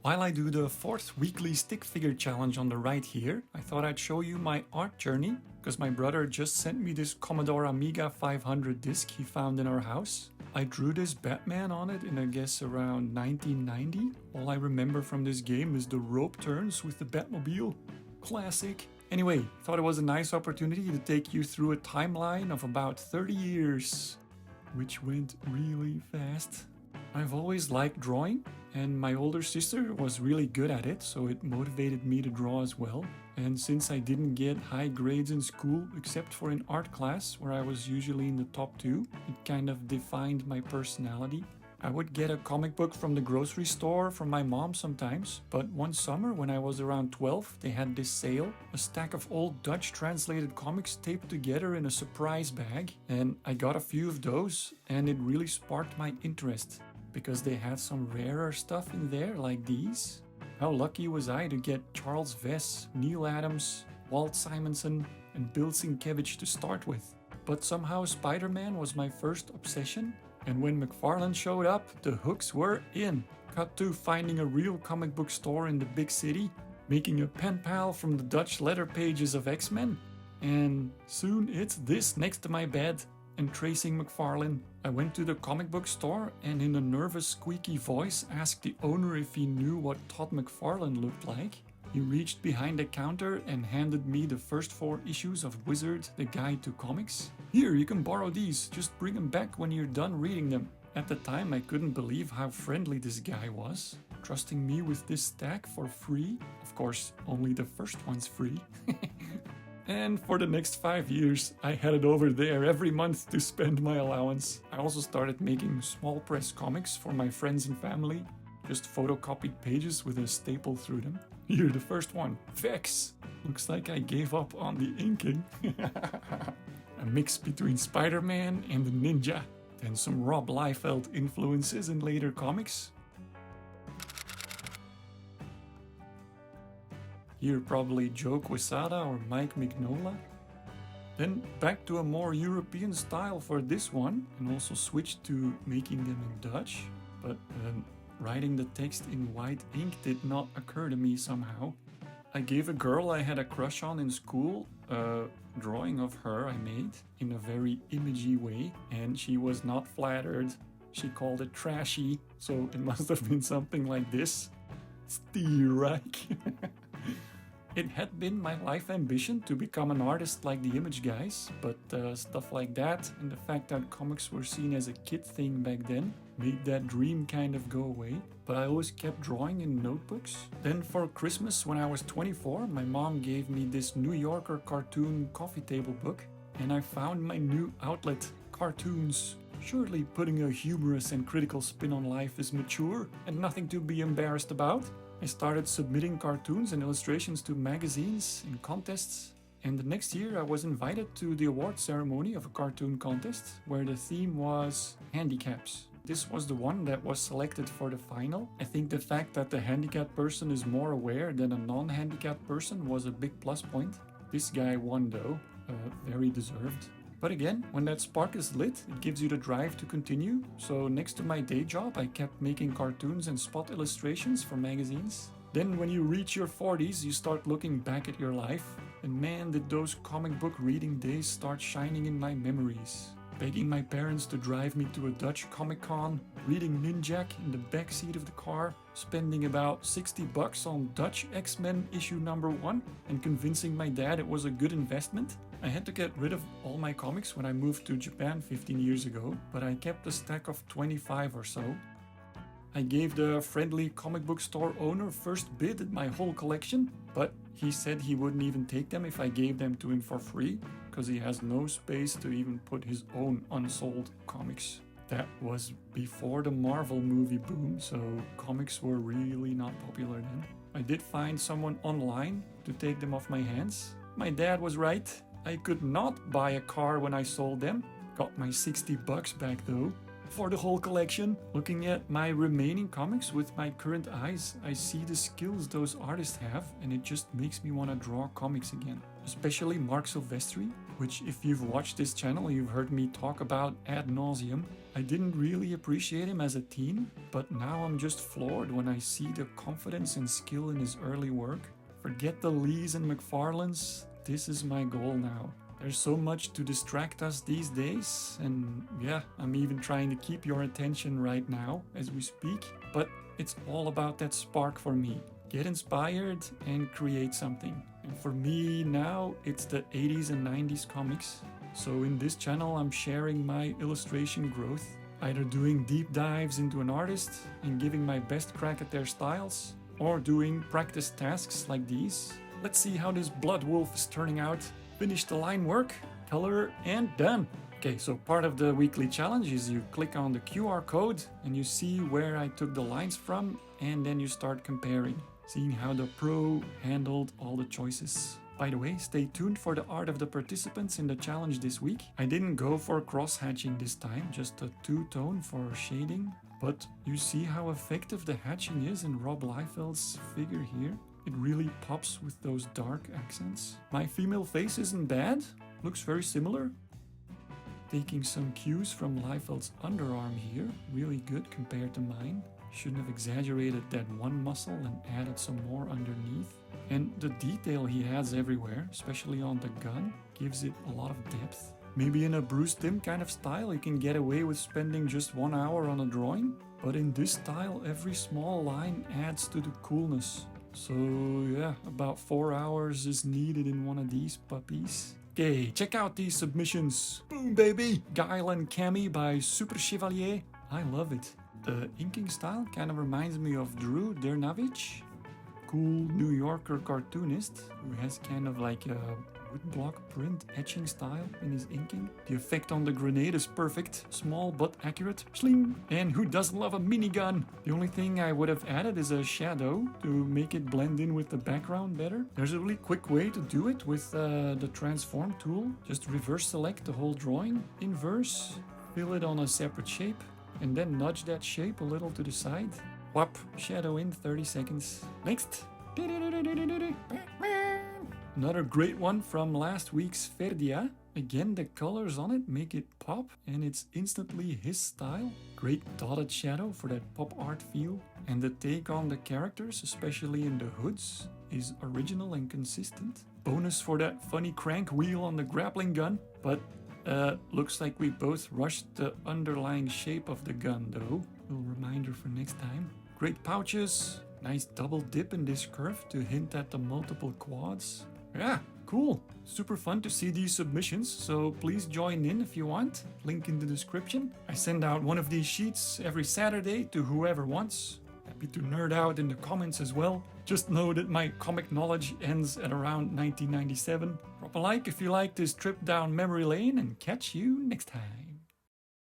While I do the 4th weekly stick figure challenge on the right here, I thought I'd show you my art journey, because my brother just sent me this Commodore Amiga 500 disc he found in our house. I drew this Batman on it in I guess around 1990. All I remember from this game is the rope turns with the Batmobile. Classic. Anyway, thought it was a nice opportunity to take you through a timeline of about 30 years, which went really fast. I've always liked drawing, and my older sister was really good at it, so it motivated me to draw as well. And since I didn't get high grades in school, except for in art class, where I was usually in the top 2, it kind of defined my personality. I would get a comic book from the grocery store from my mom sometimes, but one summer when I was around 12, they had this sale, a stack of old Dutch translated comics taped together in a surprise bag, and I got a few of those, and it really sparked my interest, because they had some rarer stuff in there like these. How lucky was I to get Charles Vess, Neil Adams, Walt Simonson, and Bill Sienkiewicz to start with. But somehow Spider-Man was my first obsession, and when McFarlane showed up, the hooks were in. Cut to finding a real comic book store in the big city, making a pen pal from the Dutch letter pages of X-Men, and soon it's this next to my bed, and tracing McFarlane. I went to the comic book store and in a nervous squeaky voice asked the owner if he knew what Todd McFarlane looked like. He reached behind the counter and handed me the first 4 issues of Wizard, the Guide to Comics. Here, you can borrow these, just bring them back when you're done reading them. At the time I couldn't believe how friendly this guy was, trusting me with this stack for free. Of course, only the first one's free. And for the next 5 years, I headed over there every month to spend my allowance. I also started making small press comics for my friends and family. Just photocopied pages with a staple through them. Here, the first one, Vex. Looks like I gave up on the inking. A mix between Spider-Man and the Ninja. And some Rob Liefeld influences in later comics. Here probably Joe Quesada or Mike Mignola. Then back to a more European style for this one, and also switched to making them in Dutch, but writing the text in white ink did not occur to me somehow. I gave a girl I had a crush on in school a drawing of her I made in a very imagey way, and she was not flattered. She called it trashy, so it must have been something like this. Stierrijk. It had been my life ambition to become an artist like the Image guys, but stuff like that and the fact that comics were seen as a kid thing back then made that dream kind of go away. But I always kept drawing in notebooks. Then for Christmas when I was 24, my mom gave me this New Yorker cartoon coffee table book, and I found my new outlet, cartoons. Surely putting a humorous and critical spin on life is mature and nothing to be embarrassed about. I started submitting cartoons and illustrations to magazines and contests, and the next year I was invited to the award ceremony of a cartoon contest where the theme was handicaps. This was the one that was selected for the final. I think the fact that the handicapped person is more aware than a non-handicapped person was a big plus point. This guy won though, very deserved. But again, when that spark is lit, it gives you the drive to continue. So next to my day job, I kept making cartoons and spot illustrations for magazines. Then when you reach your 40s, you start looking back at your life. And man, did those comic book reading days start shining in my memories. Begging my parents to drive me to a Dutch Comic-Con, reading Ninjak in the backseat of the car, spending about $60 on Dutch X-Men issue number 1, and convincing my dad it was a good investment. I had to get rid of all my comics when I moved to Japan 15 years ago, but I kept a stack of 25 or so. I gave the friendly comic book store owner first bid at my whole collection, but he said he wouldn't even take them if I gave them to him for free, because he has no space to even put his own unsold comics. That was before the Marvel movie boom, so comics were really not popular then. I did find someone online to take them off my hands. My dad was right. I could not buy a car when I sold them. Got my $60 back though. For the whole collection, looking at my remaining comics with my current eyes, I see the skills those artists have, and it just makes me want to draw comics again. Especially Mark Silvestri, which if you've watched this channel, you've heard me talk about ad nauseum. I didn't really appreciate him as a teen, but now I'm just floored when I see the confidence and skill in his early work. Forget the Lees and McFarlanes, this is my goal now. There's so much to distract us these days, and yeah, I'm even trying to keep your attention right now as we speak, but it's all about that spark for me. Get inspired and create something. And for me now, it's the 80s and 90s comics. So in this channel, I'm sharing my illustration growth, either doing deep dives into an artist and giving my best crack at their styles, or doing practice tasks like these. Let's see how this BloodWulf is turning out. Finish the line work, color, and done. Okay, so part of the weekly challenge is you click on the QR code and you see where I took the lines from, and then you start comparing, seeing how the pro handled all the choices. By the way, stay tuned for the art of the participants in the challenge this week. I didn't go for cross-hatching this time, just a two-tone for shading. But you see how effective the hatching is in Rob Liefeld's figure here? It really pops with those dark accents. My female face isn't bad, looks very similar. Taking some cues from Liefeld's underarm here, really good compared to mine. Shouldn't have exaggerated that one muscle and added some more underneath. And the detail he has everywhere, especially on the gun, gives it a lot of depth. Maybe in a Bruce Timm kind of style, you can get away with spending just 1 hour on a drawing. But in this style, every small line adds to the coolness. So yeah, about 4 hours is needed in one of these puppies. Okay, check out these submissions. Boom, baby! Guile and Cammy by Super Chevalier. I love it. The inking style kind of reminds me of Drew Dernovich, cool New Yorker cartoonist who has kind of like a woodblock print etching style in his inking. The effect on the grenade is perfect, small but accurate. Sling! And who doesn't love a minigun? The only thing I would have added is a shadow to make it blend in with the background better. There's a really quick way to do it with the transform tool. Just reverse select the whole drawing, inverse, fill it on a separate shape, and then nudge that shape a little to the side. Whop, shadow in 30 seconds. Next! Another great one from last week's Verdia. Again, the colors on it make it pop, and it's instantly his style. Great dotted shadow for that pop art feel. And the take on the characters, especially in the hoods, is original and consistent. Bonus for that funny crank wheel on the grappling gun, but looks like we both rushed the underlying shape of the gun though. Little reminder for next time. Great pouches, nice double dip in this curve to hint at the multiple quads. Yeah, cool. Super fun to see these submissions, so please join in if you want. Link in the description. I send out one of these sheets every Saturday to whoever wants. Happy to nerd out in the comments as well. Just know that my comic knowledge ends at around 1997. Drop a like if you like this trip down memory lane, and catch you next time.